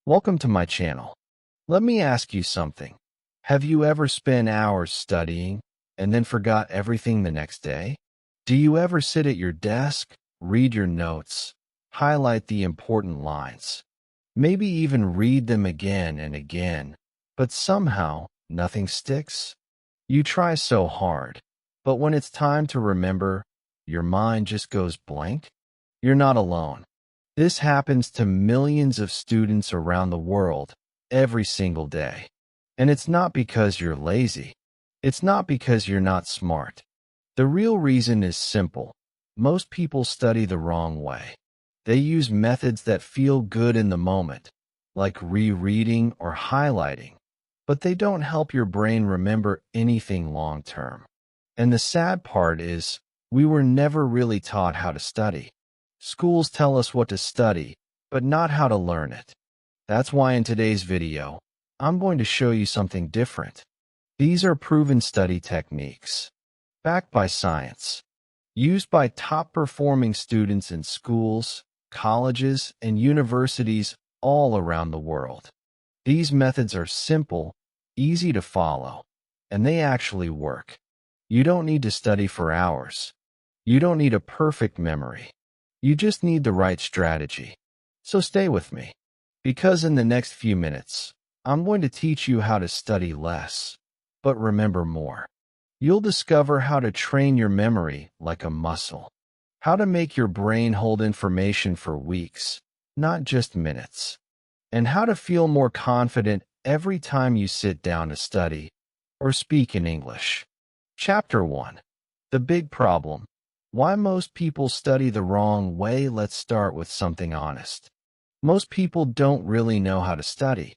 Welcome to my channel. Let me ask you something. Have you ever spent hours studying and then forgot everything the next day? Do you ever sit at your desk, read your notes, highlight the important lines, maybe even read them again and again, but somehow nothing sticks? You try so hard, but when it's time to remember, your mind just goes blank? You're not alone. This happens to millions of students around the world every single day. And it's not because you're lazy. It's not because you're not smart. The real reason is simple. Most people study the wrong way. They use methods that feel good in the moment, like rereading or highlighting, but they don't help your brain remember anything long term. And the sad part is, we were never really taught how to study. Schools tell us what to study, but not how to learn it. That's why in today's video, I'm going to show you something different. These are proven study techniques, backed by science, used by top-performing students in schools, colleges, and universities all around the world. These methods are simple, easy to follow, and they actually work. You don't need to study for hours. You don't need a perfect memory. You just need the right strategy. So stay with me, because in the next few minutes, I'm going to teach you how to study less, but remember more. You'll discover how to train your memory like a muscle, how to make your brain hold information for weeks, not just minutes, and how to feel more confident every time you sit down to study or speak in English. Chapter 1. The Big Problem. Why most people study the wrong way. Let's start with something honest. Most people don't really know how to study.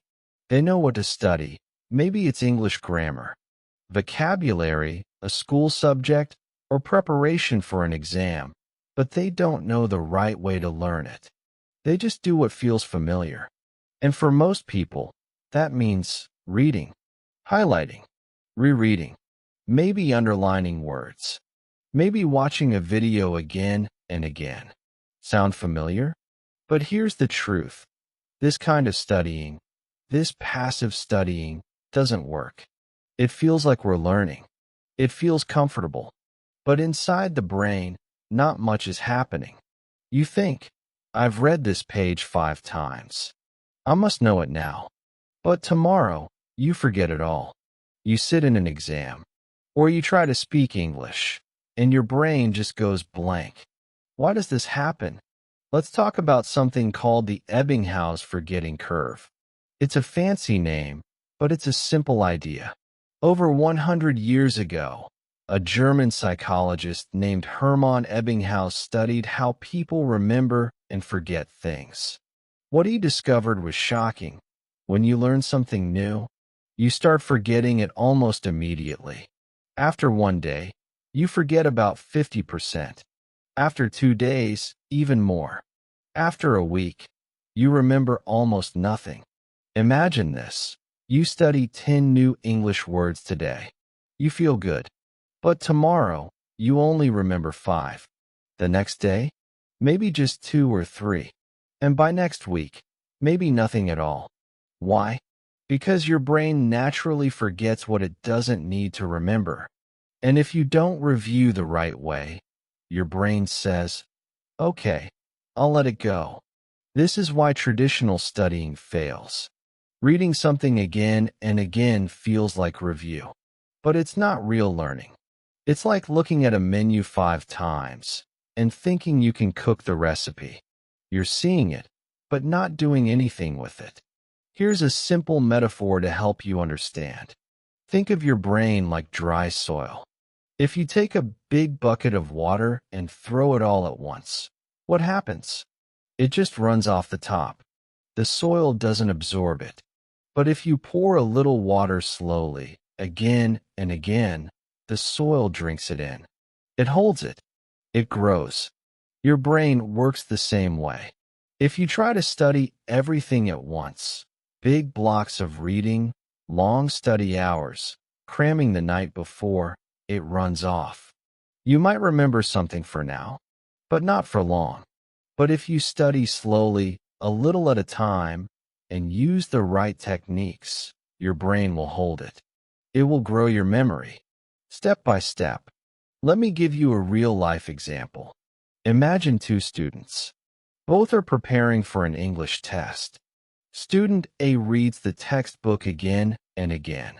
They know what to study. Maybe it's English grammar, vocabulary, a school subject, or preparation for an exam, but they don't know the right way to learn it. They just do what feels familiar. And for most people, that means reading, highlighting, rereading, maybe underlining words. Maybe watching a video again and again. Sound familiar? But here's the truth. This kind of studying, this passive studying, doesn't work. It feels like we're learning. It feels comfortable. But inside the brain, not much is happening. You think, I've read this page 5 times. I must know it now. But tomorrow, you forget it all. You sit in an exam, or you try to speak English, and your brain just goes blank. Why does this happen? Let's talk about something called the Ebbinghaus forgetting curve. It's a fancy name, but it's a simple idea. Over 100 years ago, a German psychologist named Hermann Ebbinghaus studied how people remember and forget things. What he discovered was shocking. When you learn something new, you start forgetting it almost immediately. After one day, you forget about 50%. After 2 days, even more. After a week, you remember almost nothing. Imagine this. You study 10 new English words today. You feel good. But tomorrow, you only remember 5. The next day, maybe just 2 or 3. And by next week, maybe nothing at all. Why? Because your brain naturally forgets what it doesn't need to remember. And if you don't review the right way, your brain says, okay, I'll let it go. This is why traditional studying fails. Reading something again and again feels like review, but it's not real learning. It's like looking at a menu 5 times and thinking you can cook the recipe. You're seeing it, but not doing anything with it. Here's a simple metaphor to help you understand. Think of your brain like dry soil. If you take a big bucket of water and throw it all at once, what happens? It just runs off the top. The soil doesn't absorb it. But if you pour a little water slowly, again and again, the soil drinks it in. It holds it. It grows. Your brain works the same way. If you try to study everything at once, big blocks of reading, long study hours, cramming the night before, it runs off. You might remember something for now, but not for long. But if you study slowly, a little at a time, and use the right techniques, your brain will hold it. It will grow your memory, step by step. Let me give you a real-life example. Imagine two students. Both are preparing for an English test. Student A reads the textbook again and again,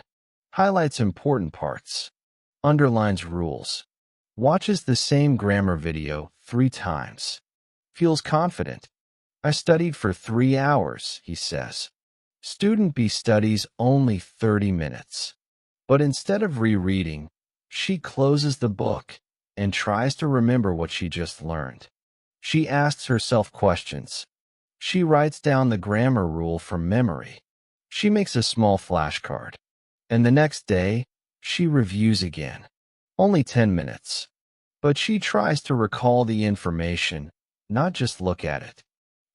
highlights important parts, underlines rules, watches the same grammar video 3 times, feels confident. I studied for 3 hours, he says. Student B studies only 30 minutes. But instead of rereading, she closes the book and tries to remember what she just learned. She asks herself questions. She writes down the grammar rule from memory. She makes a small flashcard. And the next day, she reviews again. Only 10 minutes. But she tries to recall the information, not just look at it.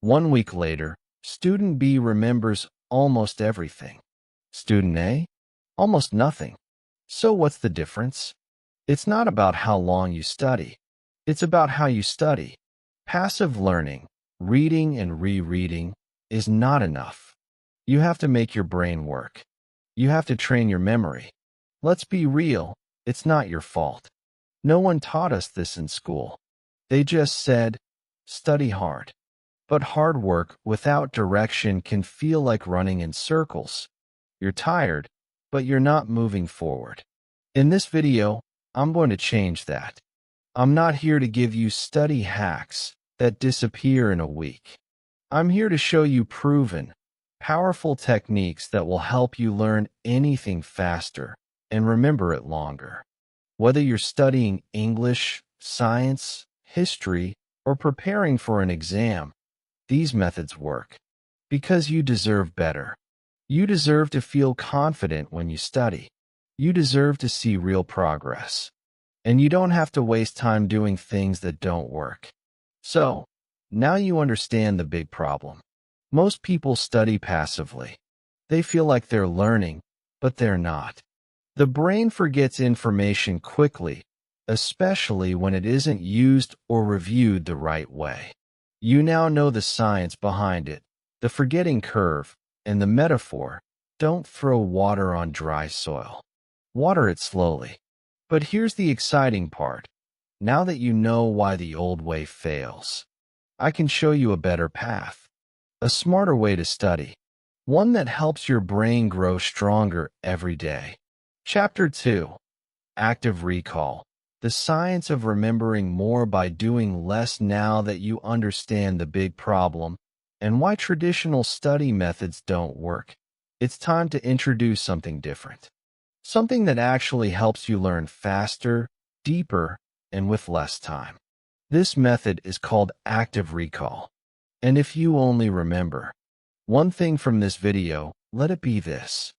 1 week later, student B remembers almost everything. Student A? Almost nothing. So what's the difference? It's not about how long you study. It's about how you study. Passive learning, reading and rereading, is not enough. You have to make your brain work. You have to train your memory. Let's be real, it's not your fault. No one taught us this in school. They just said, study hard. But hard work without direction can feel like running in circles. You're tired, but you're not moving forward. In this video, I'm going to change that. I'm not here to give you study hacks that disappear in a week. I'm here to show you proven, powerful techniques that will help you learn anything faster and remember it longer. Whether you're studying English, science, history, or preparing for an exam, these methods work. Because you deserve better. You deserve to feel confident when you study. You deserve to see real progress. And you don't have to waste time doing things that don't work. So, now you understand the big problem. Most people study passively. They feel like they're learning, but they're not. The brain forgets information quickly, especially when it isn't used or reviewed the right way. You now know the science behind it, the forgetting curve, and the metaphor. Don't throw water on dry soil. Water it slowly. But here's the exciting part. Now that you know why the old way fails, I can show you a better path, a smarter way to study, one that helps your brain grow stronger every day. Chapter 2. Active Recall. The science of remembering more by doing less. Now that you understand the big problem and why traditional study methods don't work, it's time to introduce something different. Something that actually helps you learn faster, deeper, and with less time. This method is called active recall. And if you only remember one thing from this video, let it be this.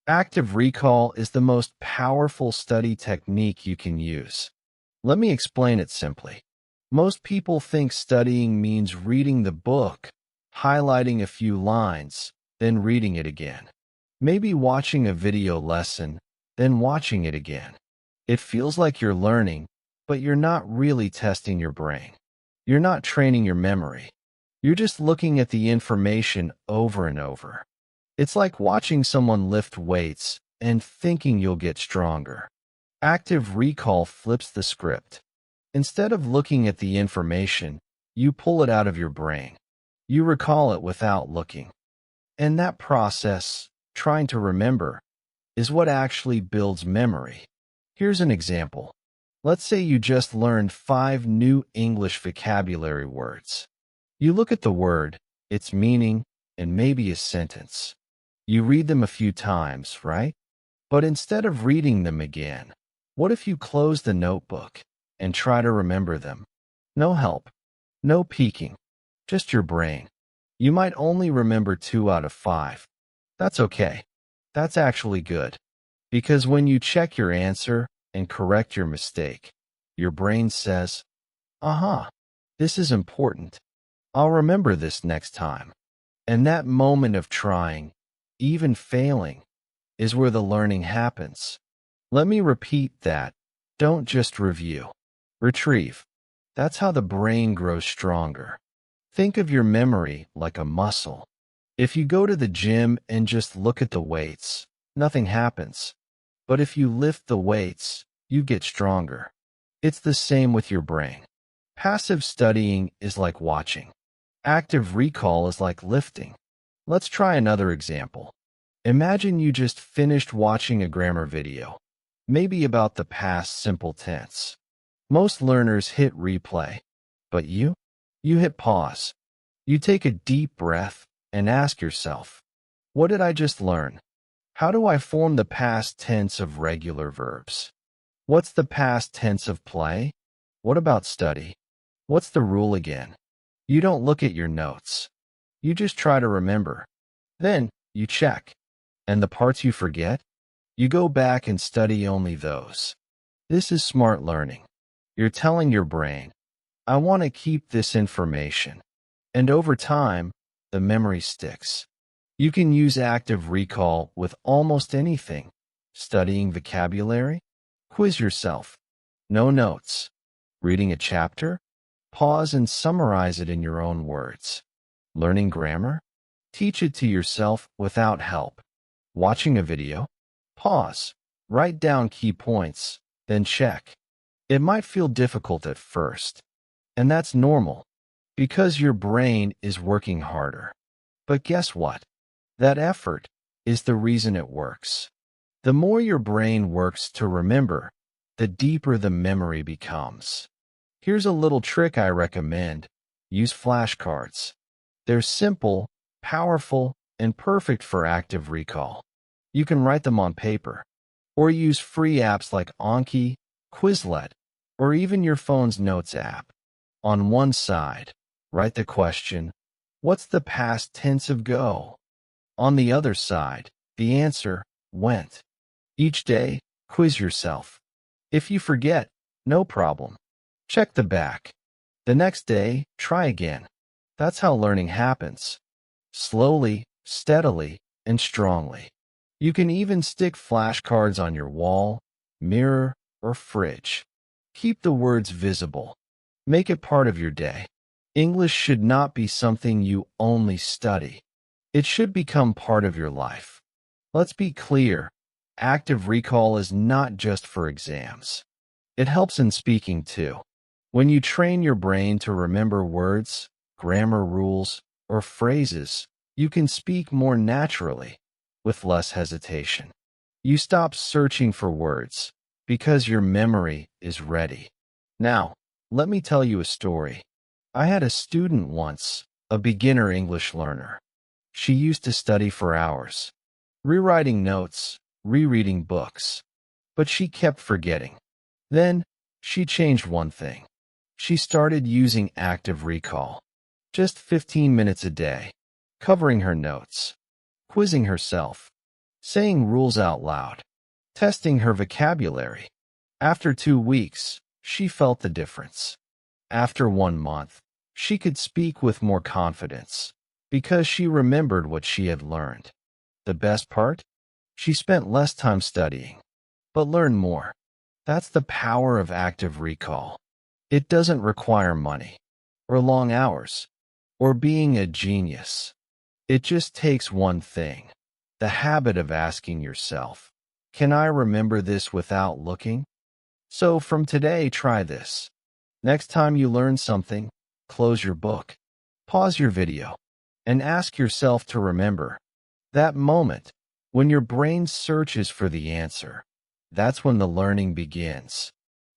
Active recall is the most powerful study technique you can use. Let me explain it simply. Most people think studying means reading the book, highlighting a few lines, then reading it again. Maybe watching a video lesson, then watching it again. It feels like you're learning, but you're not really testing your brain. You're not training your memory. You're just looking at the information over and over. It's like watching someone lift weights and thinking you'll get stronger. Active recall flips the script. Instead of looking at the information, you pull it out of your brain. You recall it without looking. And that process, trying to remember, is what actually builds memory. Here's an example. Let's say you just learned 5 new English vocabulary words. You look at the word, its meaning, and maybe a sentence. You read them a few times, right? But instead of reading them again, what if you close the notebook and try to remember them? No help, no peeking, just your brain. You might only remember 2 out of 5. That's okay. That's actually good. Because when you check your answer and correct your mistake, your brain says, this is important. I'll remember this next time. And that moment of trying, even failing, is where the learning happens. Let me repeat that. Don't just review. Retrieve. That's how the brain grows stronger. Think of your memory like a muscle. If you go to the gym and just look at the weights, nothing happens. But if you lift the weights, you get stronger. It's the same with your brain. Passive studying is like watching. Active recall is like lifting. Let's try another example. Imagine you just finished watching a grammar video, maybe about the past simple tense. Most learners hit replay, but you hit pause. You take a deep breath and ask yourself, what did I just learn? How do I form the past tense of regular verbs? What's the past tense of play? What about study? What's the rule again? You don't look at your notes. You just try to remember. Then you check. And the parts you forget, you go back and study only those. This is smart learning. You're telling your brain, I want to keep this information. And over time, the memory sticks. You can use active recall with almost anything. Studying vocabulary? Quiz yourself. No notes. Reading a chapter? Pause and summarize it in your own words. Learning grammar? Teach it to yourself without help. Watching a video? Pause. Write down key points, then check. It might feel difficult at first, and that's normal, because your brain is working harder. But guess what? That effort is the reason it works. The more your brain works to remember, the deeper the memory becomes. Here's a little trick I recommend. Use flashcards. They're simple, powerful, and perfect for active recall. You can write them on paper, or use free apps like Anki, Quizlet, or even your phone's notes app. On one side, write the question, what's the past tense of go? On the other side, the answer, went. Each day, quiz yourself. If you forget, no problem. Check the back. The next day, try again. That's how learning happens. Slowly, steadily, and strongly. You can even stick flashcards on your wall, mirror, or fridge. Keep the words visible. Make it part of your day. English should not be something you only study. It should become part of your life. Let's be clear. Active recall is not just for exams. It helps in speaking too. When you train your brain to remember words, grammar rules, or phrases, you can speak more naturally, with less hesitation. You stop searching for words because your memory is ready. Now, let me tell you a story. I had a student once, a beginner English learner. She used to study for hours, rewriting notes, rereading books, but she kept forgetting. Then, she changed one thing. She started using active recall. Just 15 minutes a day, covering her notes, quizzing herself, saying rules out loud, testing her vocabulary. After 2 weeks, she felt the difference. After 1 month, she could speak with more confidence because she remembered what she had learned. The best part? She spent less time studying, but learned more. That's the power of active recall. It doesn't require money, or long hours, or being a genius. It just takes one thing, the habit of asking yourself, can I remember this without looking? So from today, try this. Next time you learn something, close your book, pause your video, and ask yourself to remember. That moment, when your brain searches for the answer, that's when the learning begins.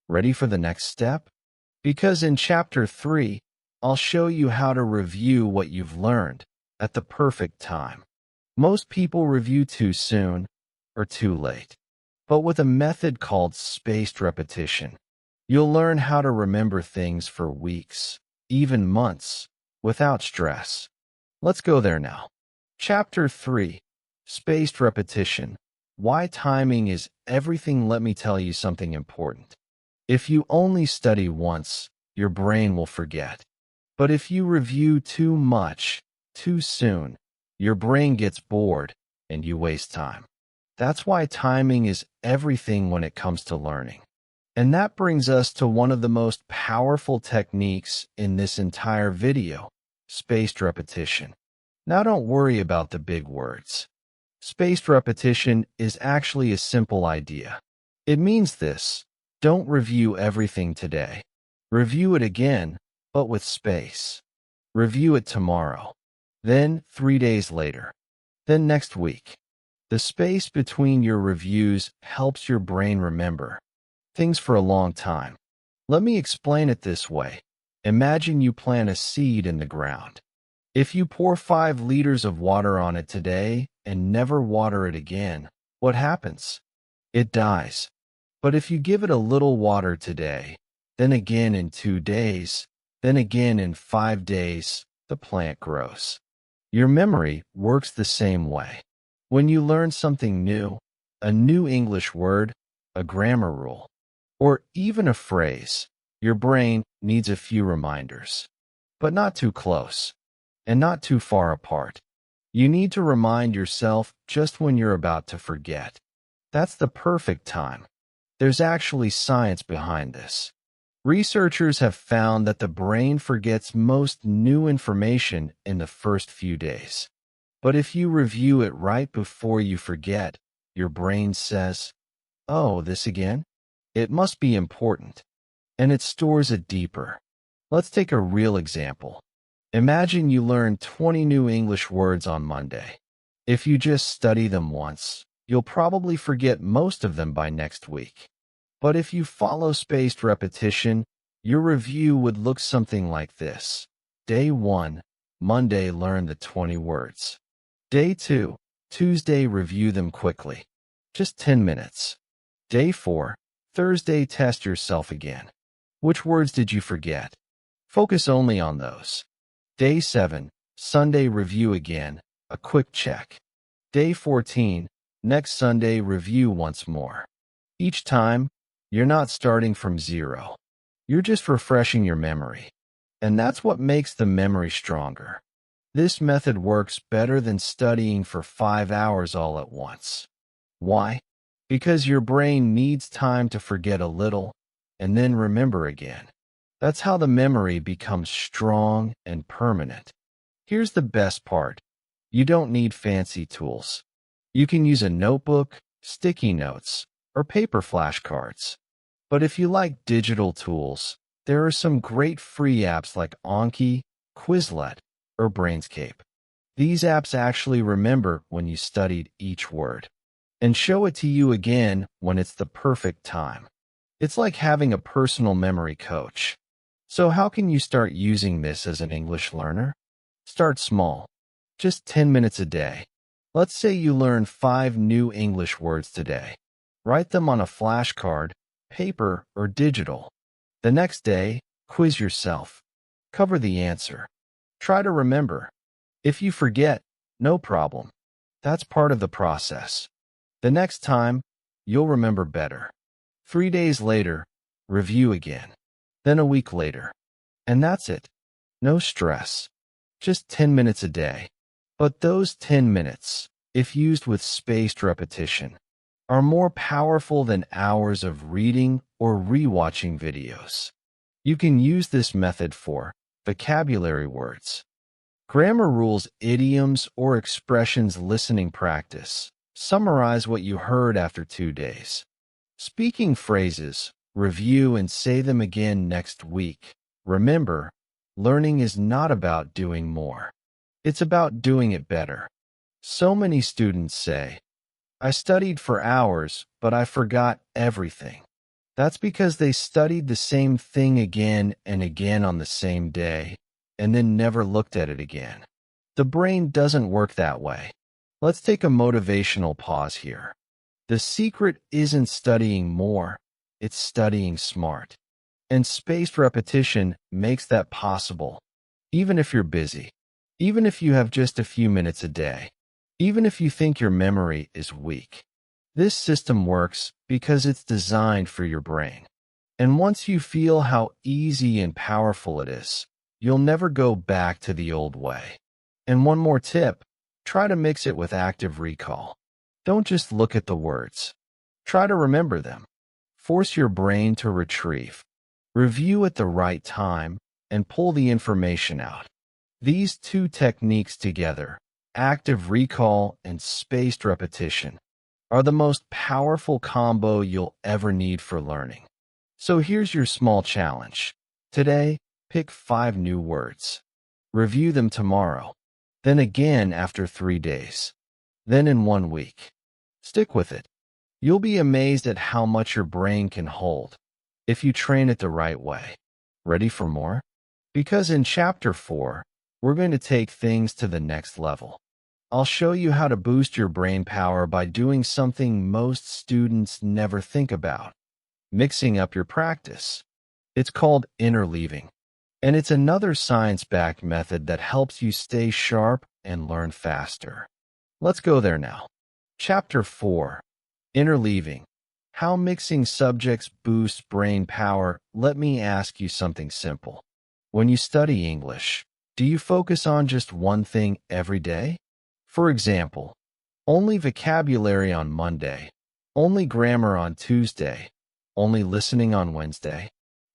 Ready for the next step? Because in Chapter 3, I'll show you how to review what you've learned at the perfect time. Most people review too soon or too late. But with a method called spaced repetition, you'll learn how to remember things for weeks, even months, without stress. Let's go there now. Chapter 3, Spaced Repetition. Why timing is everything. Let me tell you something important. If you only study once, your brain will forget. But if you review too much, too soon, your brain gets bored and you waste time. That's why timing is everything when it comes to learning. And that brings us to one of the most powerful techniques in this entire video, spaced repetition. Now don't worry about the big words. Spaced repetition is actually a simple idea. It means this: don't review everything today. Review it again, but with space. Review it tomorrow, then 3 days later, then next week. The space between your reviews helps your brain remember things for a long time. Let me explain it this way. Imagine you plant a seed in the ground. If you pour 5 liters of water on it today and never water it again, what happens? It dies. But if you give it a little water today, then again in 2 days, then again in 5 days, the plant grows. Your memory works the same way. When you learn something new, a new English word, a grammar rule, or even a phrase, your brain needs a few reminders. But not too close, and not too far apart. You need to remind yourself just when you're about to forget. That's the perfect time. There's actually science behind this. Researchers have found that the brain forgets most new information in the first few days. But if you review it right before you forget, your brain says, "Oh, this again? It must be important." And it stores it deeper. Let's take a real example. Imagine you learn 20 new English words on Monday. If you just study them once, you'll probably forget most of them by next week. But if you follow spaced repetition, your review would look something like this. Day 1, Monday, learn the 20 words. Day 2, Tuesday, review them quickly. Just 10 minutes. Day 4, Thursday, test yourself again. Which words did you forget? Focus only on those. Day 7, Sunday, review again, a quick check. Day 14, next Sunday, review once more. Each time, you're not starting from zero. You're just refreshing your memory. And that's what makes the memory stronger. This method works better than studying for 5 hours all at once. Why? Because your brain needs time to forget a little and then remember again. That's how the memory becomes strong and permanent. Here's the best part. You don't need fancy tools. You can use a notebook, sticky notes, or paper flashcards. But if you like digital tools, there are some great free apps like Anki, Quizlet, or Brainscape. These apps actually remember when you studied each word and show it to you again when it's the perfect time. It's like having a personal memory coach. So how can you start using this as an English learner? Start small, just 10 minutes a day. Let's say you learn 5 new English words today. Write them on a flashcard, paper, or digital. The next day, quiz yourself. Cover the answer. Try to remember. If you forget, no problem. That's part of the process. The next time, you'll remember better. 3 days later, review again. Then a week later. And that's it. No stress. Just 10 minutes a day. But those 10 minutes, if used with spaced repetition, are more powerful than hours of reading or rewatching videos. You can use this method for vocabulary words, grammar rules, idioms, or expressions, listening practice. Summarize what you heard after 2 days. Speaking phrases, review and say them again next week. Remember, learning is not about doing more. It's about doing it better. So many students say, "I studied for hours, but I forgot everything." That's because they studied the same thing again and again on the same day, and then never looked at it again. The brain doesn't work that way. Let's take a motivational pause here. The secret isn't studying more, it's studying smart. And spaced repetition makes that possible. Even if you're busy, even if you have just a few minutes a day, even if you think your memory is weak. This system works because it's designed for your brain. And once you feel how easy and powerful it is, you'll never go back to the old way. And one more tip, try to mix it with active recall. Don't just look at the words. Try to remember them. Force your brain to retrieve. Review at the right time and pull the information out. These two techniques together, active recall and spaced repetition, are the most powerful combo you'll ever need for learning. So here's your small challenge. Today, pick 5 new words. Review them tomorrow, then again after 3 days, then in 1 week. Stick with it. You'll be amazed at how much your brain can hold if you train it the right way. Ready for more? Because in Chapter 4, we're going to take things to the next level. I'll show you how to boost your brain power by doing something most students never think about: mixing up your practice. It's called interleaving, and it's another science-backed method that helps you stay sharp and learn faster. Let's go there now. Chapter 4. Interleaving. How mixing subjects boosts brain power. Let me ask you something simple. When you study English, do you focus on just one thing every day? For example, only vocabulary on Monday, only grammar on Tuesday, only listening on Wednesday?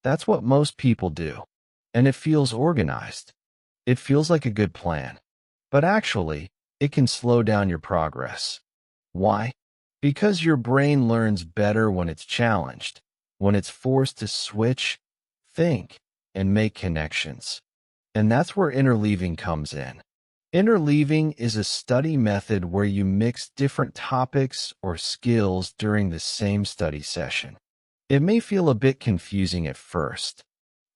That's what most people do. And it feels organized. It feels like a good plan. But actually, it can slow down your progress. Why? Because your brain learns better when it's challenged, when it's forced to switch, think, and make connections. And that's where interleaving comes in. Interleaving is a study method where you mix different topics or skills during the same study session. It may feel a bit confusing at first,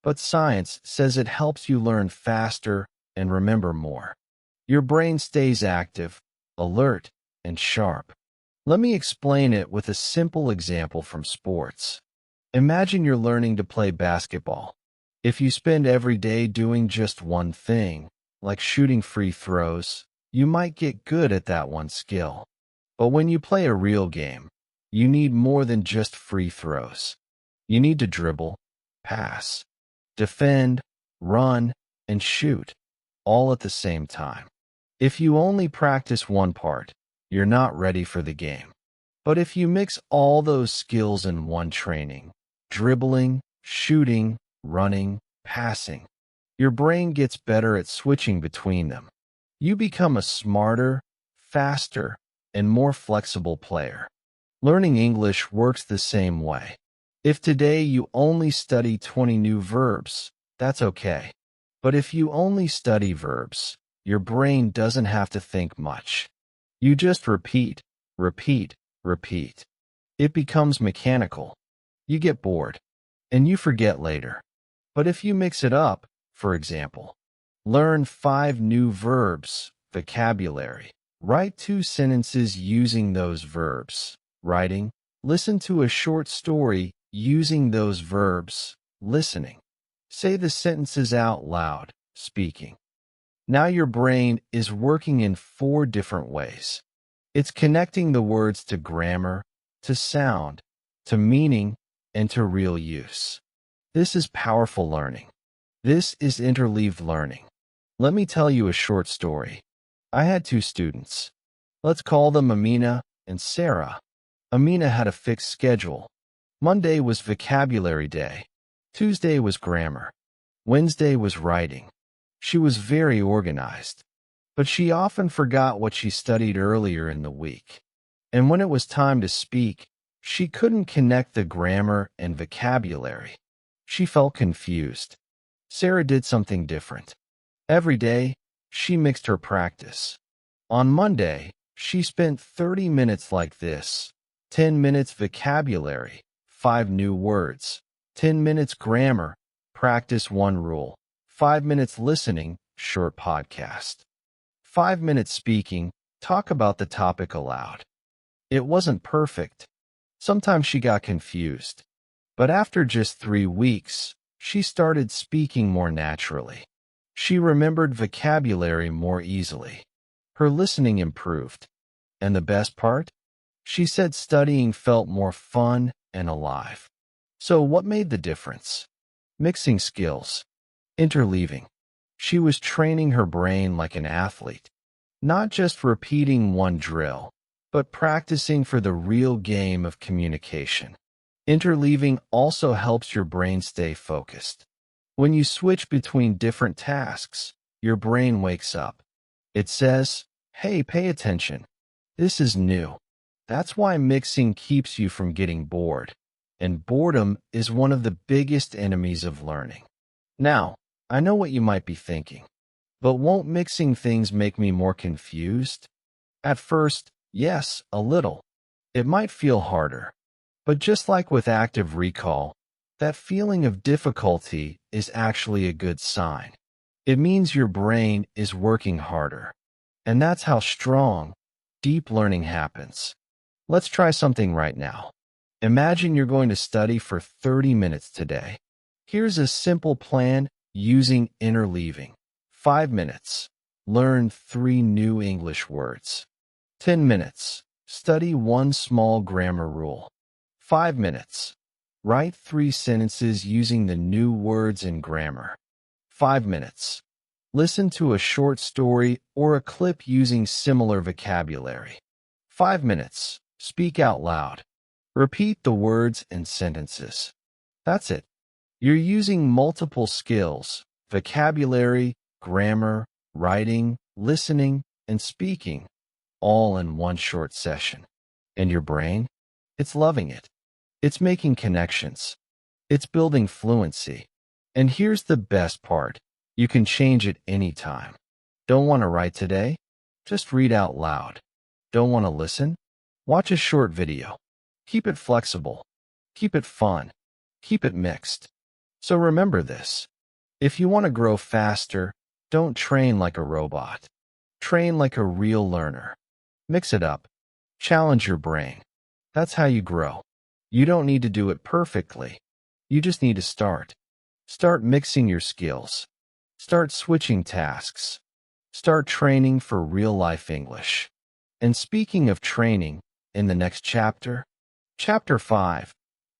but science says it helps you learn faster and remember more. Your brain stays active, alert, and sharp. Let me explain it with a simple example from sports. Imagine you're learning to play basketball. If you spend every day doing just one thing, like shooting free throws, you might get good at that one skill. But when you play a real game, you need more than just free throws. You need to dribble, pass, defend, run, and shoot, all at the same time. If you only practice one part, you're not ready for the game. But if you mix all those skills in one training, dribbling, shooting, running, passing, your brain gets better at switching between them. You become a smarter, faster, and more flexible player. Learning English works the same way. If today you only study 20 new verbs, that's okay. But if you only study verbs, your brain doesn't have to think much. You just repeat, repeat, repeat. It becomes mechanical. You get bored, and you forget later. But if you mix it up, for example, learn 5 new verbs, vocabulary, write 2 sentences using those verbs, writing, listen to a short story using those verbs, listening, say the sentences out loud, speaking. Now your brain is working in 4 different ways. It's connecting the words to grammar, to sound, to meaning, and to real use. This is powerful learning. This is interleaved learning. Let me tell you a short story. I had 2 students. Let's call them Amina and Sarah. Amina had a fixed schedule. Monday was vocabulary day. Tuesday was grammar. Wednesday was writing. She was very organized, but she often forgot what she studied earlier in the week. And when it was time to speak, she couldn't connect the grammar and vocabulary. She felt confused. Sarah did something different. Every day, she mixed her practice. On Monday, she spent 30 minutes like this: 10 minutes vocabulary, 5 new words; 10 minutes grammar, practice 1 rule; 5 minutes listening, short podcast; 5 minutes speaking, talk about the topic aloud. It wasn't perfect. Sometimes she got confused. But after just 3 weeks, she started speaking more naturally. She remembered vocabulary more easily. Her listening improved. And the best part? She said studying felt more fun and alive. So what made the difference? Mixing skills. Interleaving. She was training her brain like an athlete. Not just repeating one drill, but practicing for the real game of communication. Interleaving also helps your brain stay focused. When you switch between different tasks, your brain wakes up. It says, hey, pay attention. This is new. That's why mixing keeps you from getting bored. And boredom is one of the biggest enemies of learning. Now, I know what you might be thinking, but won't mixing things make me more confused? At first, yes, a little. It might feel harder. But just like with active recall, that feeling of difficulty is actually a good sign. It means your brain is working harder. And that's how strong, deep learning happens. Let's try something right now. Imagine you're going to study for 30 minutes today. Here's a simple plan using interleaving. 5 minutes. Learn 3 new English words. 10 minutes. Study 1 small grammar rule. 5 minutes. Write 3 sentences using the new words and grammar. 5 minutes. Listen to a short story or a clip using similar vocabulary. 5 minutes. Speak out loud. Repeat the words and sentences. That's it. You're using multiple skills: vocabulary, grammar, writing, listening, and speaking, all in one short session. And your brain? It's loving it. It's making connections. It's building fluency. And here's the best part. You can change it anytime. Don't want to write today? Just read out loud. Don't want to listen? Watch a short video. Keep it flexible. Keep it fun. Keep it mixed. So remember this. If you want to grow faster, don't train like a robot. Train like a real learner. Mix it up. Challenge your brain. That's how you grow. You don't need to do it perfectly. You just need to start. Start mixing your skills. Start switching tasks. Start training for real-life English. And speaking of training, in the next chapter, Chapter 5,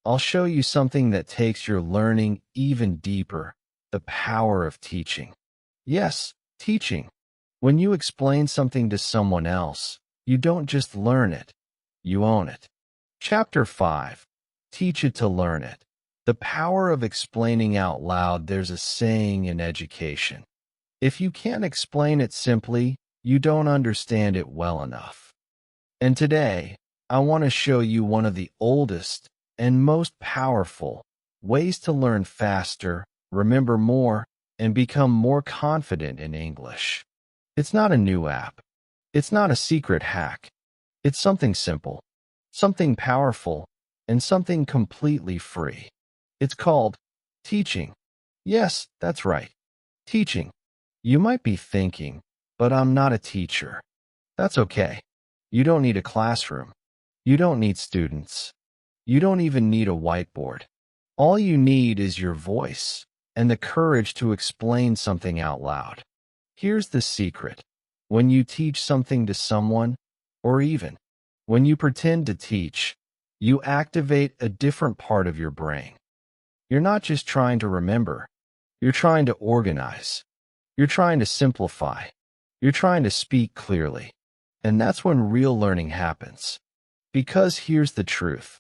I'll show you something that takes your learning even deeper: the power of teaching. Yes, teaching. When you explain something to someone else, you don't just learn it, you own it. Chapter 5, Teach it to learn it. The power of explaining out loud. There's a saying in education: if you can't explain it simply, you don't understand it well enough. And today, I want to show you one of the oldest and most powerful ways to learn faster, remember more, and become more confident in English. It's not a new app. It's not a secret hack. It's something simple, something powerful, and something completely free. It's called teaching. Yes, that's right. Teaching. You might be thinking, but I'm not a teacher. That's okay. You don't need a classroom. You don't need students. You don't even need a whiteboard. All you need is your voice and the courage to explain something out loud. Here's the secret. When you teach something to someone, or even when you pretend to teach, you activate a different part of your brain. You're not just trying to remember. You're trying to organize. You're trying to simplify. You're trying to speak clearly. And that's when real learning happens. Because here's the truth.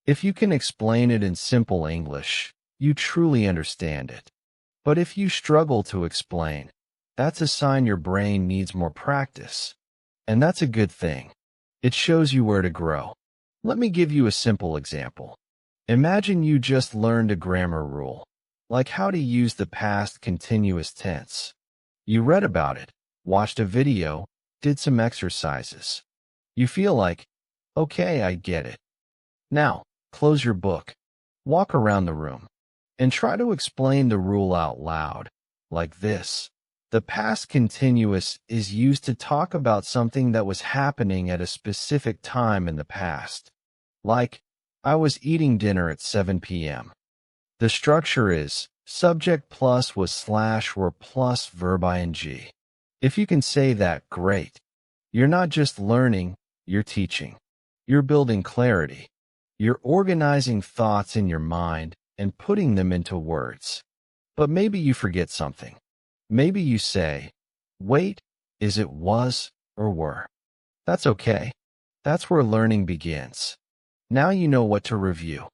If you can explain it in simple English, you truly understand it. But if you struggle to explain, that's a sign your brain needs more practice. And that's a good thing. It shows you where to grow. Let me give you a simple example. Imagine you just learned a grammar rule, like how to use the past continuous tense. You read about it, watched a video, did some exercises. You feel like, okay, I get it. Now, close your book, walk around the room, and try to explain the rule out loud, like this. The past continuous is used to talk about something that was happening at a specific time in the past. Like, I was eating dinner at 7 p.m. The structure is subject plus was slash or plus verb ing. If you can say that, great. You're not just learning, you're teaching. You're building clarity. You're organizing thoughts in your mind and putting them into words. But maybe you forget something. Maybe you say, wait, is it was or were? That's okay. That's where learning begins. Now you know what to review.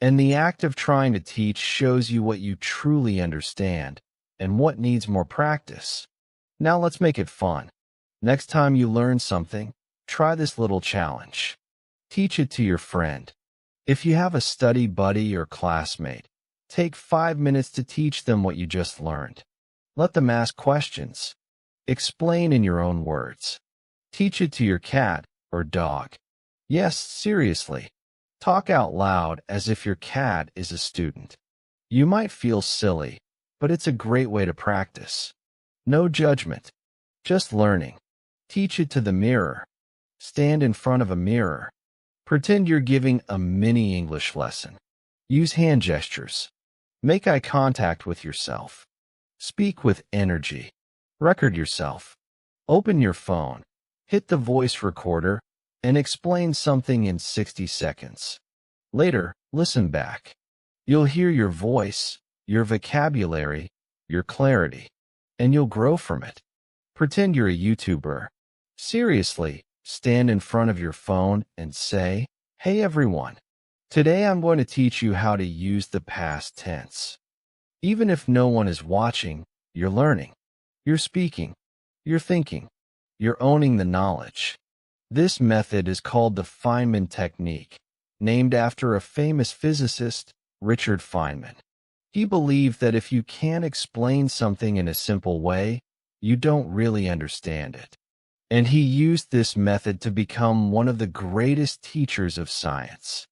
And the act of trying to teach shows you what you truly understand and what needs more practice. Now let's make it fun. Next time you learn something, try this little challenge. Teach it to your friend. If you have a study buddy or classmate, take 5 minutes to teach them what you just learned. Let them ask questions. Explain in your own words. Teach it to your cat or dog. Yes, seriously. Talk out loud as if your cat is a student. You might feel silly, but it's a great way to practice. No judgment, just learning. Teach it to the mirror. Stand in front of a mirror. Pretend you're giving a mini English lesson. Use hand gestures. Make eye contact with yourself. Speak with energy. Record yourself. Open your phone. Hit the voice recorder and explain something in 60 seconds. Later, listen back. You'll hear your voice, your vocabulary, your clarity, and you'll grow from it. Pretend you're a YouTuber. Seriously, stand in front of your phone and say, "Hey everyone, today I'm going to teach you how to use the past tense." Even if no one is watching, you're learning. You're speaking. You're thinking. You're owning the knowledge. This method is called the Feynman technique, named after a famous physicist, Richard Feynman. He believed that if you can't explain something in a simple way, you don't really understand it. And he used this method to become one of the greatest teachers of science.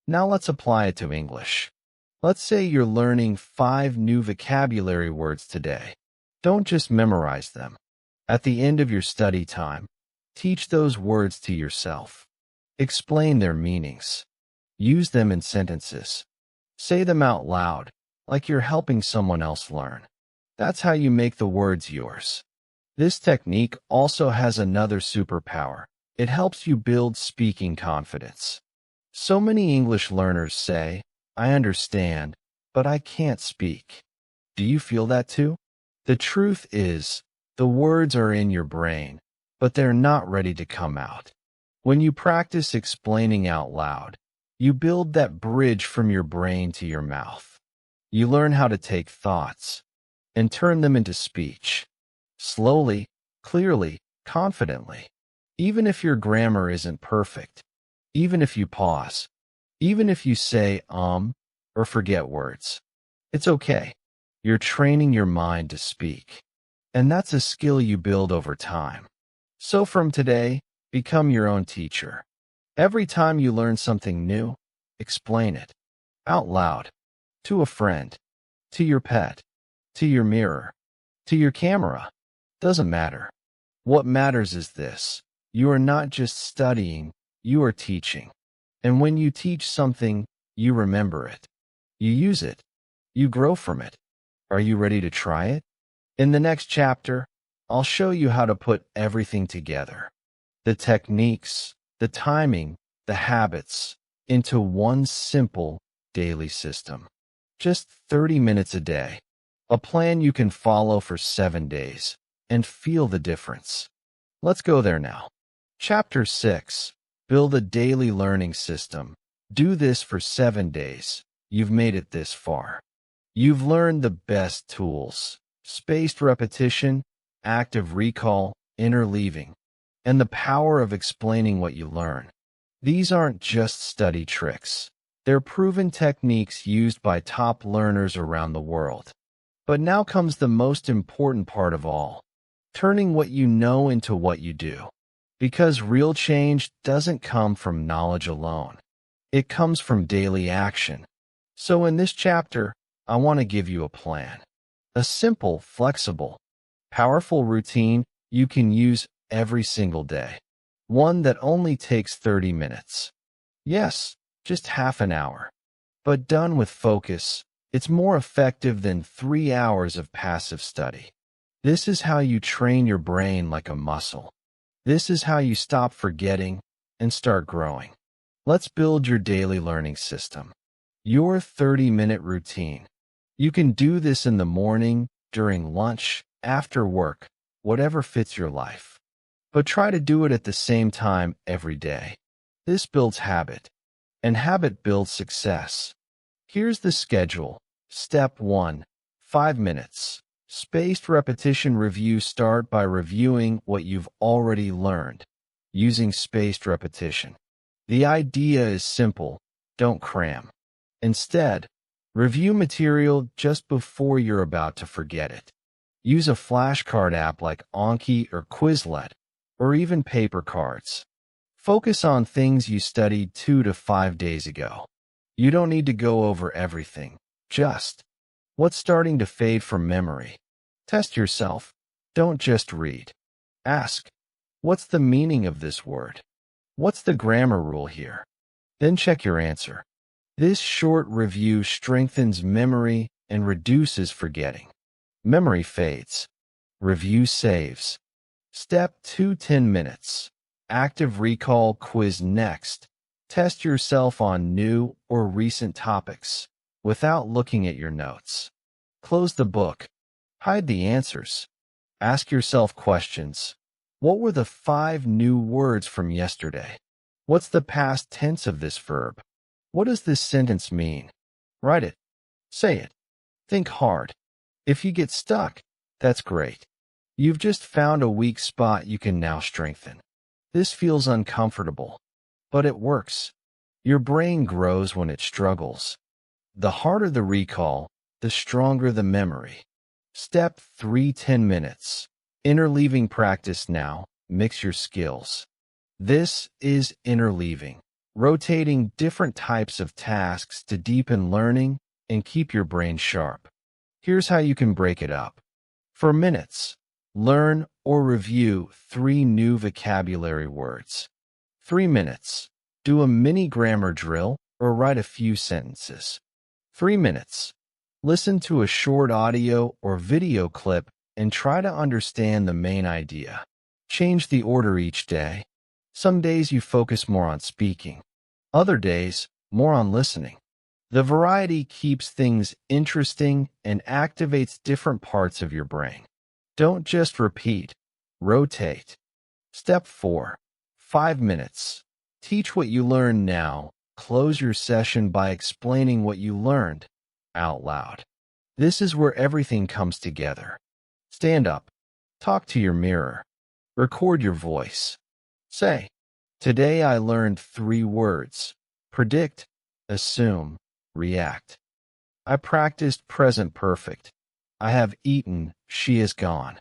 Now let's apply it to English. Let's say you're learning 5 new vocabulary words today. Don't just memorize them. At the end of your study time, teach those words to yourself. Explain their meanings. Use them in sentences. Say them out loud, like you're helping someone else learn. That's how you make the words yours. This technique also has another superpower. It helps you build speaking confidence. So many English learners say, "I understand, but I can't speak." Do you feel that too? The truth is, the words are in your brain, but they're not ready to come out. When you practice explaining out loud, you build that bridge from your brain to your mouth. You learn how to take thoughts and turn them into speech. Slowly, clearly, confidently. Even if your grammar isn't perfect, even if you pause, even if you say or forget words, it's okay. You're training your mind to speak. And that's a skill you build over time. So from today, become your own teacher. Every time you learn something new, explain it out loud, to a friend, to your pet, to your mirror, to your camera. Doesn't matter. What matters is this: you are not just studying, you are teaching. And when you teach something, you remember it. You use it. You grow from it. Are you ready to try it? In the next chapter, I'll show you how to put everything together. The techniques, the timing, the habits, into one simple daily system. Just 30 minutes a day. A plan you can follow for 7 days and feel the difference. Let's go there now. Chapter 6. Build a daily learning system. Do this for 7 days. You've made it this far. You've learned the best tools: spaced repetition, active recall, interleaving, and the power of explaining what you learn. These aren't just study tricks. They're proven techniques used by top learners around the world. But now comes the most important part of all: turning what you know into what you do. Because real change doesn't come from knowledge alone. It comes from daily action. So in this chapter, I want to give you a plan. A simple, flexible, powerful routine you can use every single day. One that only takes 30 minutes. Yes, just half an hour. But done with focus, it's more effective than 3 hours of passive study. This is how you train your brain like a muscle. This is how you stop forgetting and start growing. Let's build your daily learning system. Your 30-minute routine. You can do this in the morning, during lunch, after work, whatever fits your life. But try to do it at the same time every day. This builds habit, and habit builds success. Here's the schedule. Step 1. 5 minutes. Spaced repetition review start by reviewing what you've already learned, using spaced repetition. The idea is simple, don't cram. Instead, review material just before you're about to forget it. Use a flashcard app like Anki or Quizlet, or even paper cards. Focus on things you studied 2 to 5 days ago. You don't need to go over everything, just what's starting to fade from memory. Test yourself. Don't just read. Ask, what's the meaning of this word? What's the grammar rule here? Then check your answer. This short review strengthens memory and reduces forgetting. Memory fades. Review saves. Step 2, 10 minutes. Active recall quiz next. Test yourself on new or recent topics without looking at your notes. Close the book. Hide the answers. Ask yourself questions. What were the 5 new words from yesterday? What's the past tense of this verb? What does this sentence mean? Write it. Say it. Think hard. If you get stuck, that's great. You've just found a weak spot you can now strengthen. This feels uncomfortable, but it works. Your brain grows when it struggles. The harder the recall, the stronger the memory. Step 3, 10 minutes. Interleaving practice now. Mix your skills. This is interleaving, rotating different types of tasks to deepen learning and keep your brain sharp. Here's how you can break it up. For minutes, learn or review 3 new vocabulary words. 3 minutes, do a mini grammar drill or write a few sentences. 3 minutes, listen to a short audio or video clip and try to understand the main idea. Change the order each day. Some days you focus more on speaking. Other days, more on listening. The variety keeps things interesting and activates different parts of your brain. Don't just repeat, rotate. Step 4, 5 minutes. Teach what you learn now. Close your session by explaining what you learned out loud. This is where everything comes together. Stand up. Talk to your mirror. Record your voice. Say, today I learned 3 words. Predict, assume, react. I practiced present perfect. I have eaten, she is gone.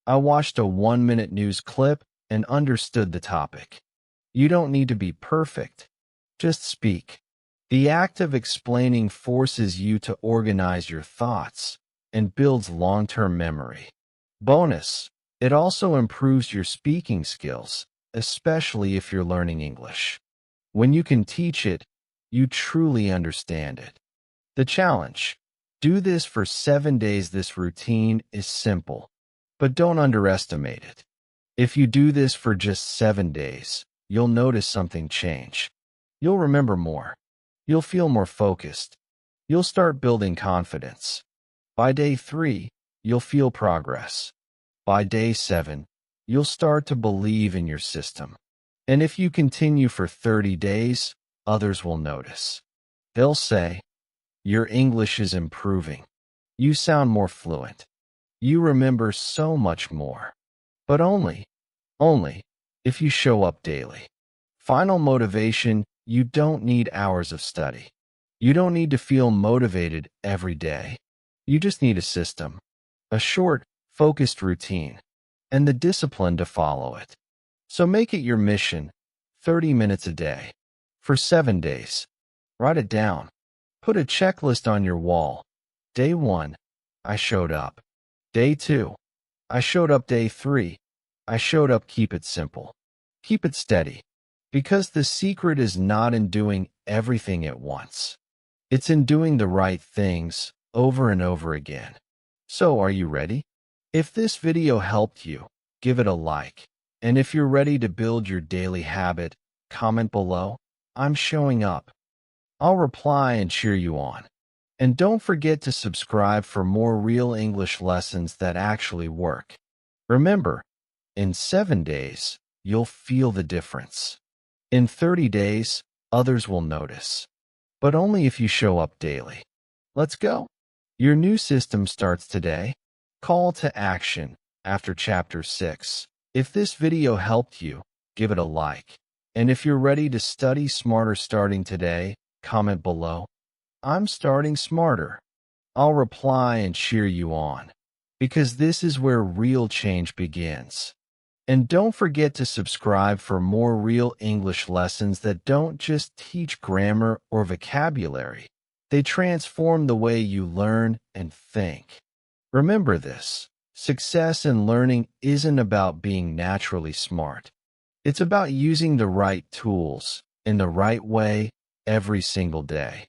I watched a 1-minute news clip and understood the topic. You don't need to be perfect. Just speak. The act of explaining forces you to organize your thoughts and builds long-term memory. Bonus, it also improves your speaking skills, especially if you're learning English. When you can teach it, you truly understand it. The challenge: do this for 7 days. This routine is simple, but don't underestimate it. If you do this for just 7 days, you'll notice something change. You'll remember more. You'll feel more focused. You'll start building confidence. By day 3, you'll feel progress. By day 7, you'll start to believe in your system. And if you continue for 30 days, others will notice. They'll say, your English is improving. You sound more fluent. You remember so much more. But only if you show up daily. Final motivation: you don't need hours of study. You don't need to feel motivated every day. You just need a system, a short, focused routine, and the discipline to follow it. So make it your mission, 30 minutes a day, for 7 days. Write it down. Put a checklist on your wall. Day 1, I showed up. Day 2, I showed up. Day 3, I showed up. Keep it simple. Keep it steady. Because the secret is not in doing everything at once. It's in doing the right things over and over again. So are you ready? If this video helped you, give it a like. And if you're ready to build your daily habit, comment below. I'm showing up. I'll reply and cheer you on. And don't forget to subscribe for more real English lessons that actually work. Remember, in 7 days, you'll feel the difference. In 30 days, others will notice. But only if you show up daily. Let's go. Your new system starts today. Call to action after Chapter 6. If this video helped you, give it a like. And if you're ready to study smarter starting today, comment below. I'm starting smarter. I'll reply and cheer you on, because this is where real change begins. And don't forget to subscribe for more real English lessons that don't just teach grammar or vocabulary. They transform the way you learn and think. Remember this: success in learning isn't about being naturally smart. It's about using the right tools in the right way every single day.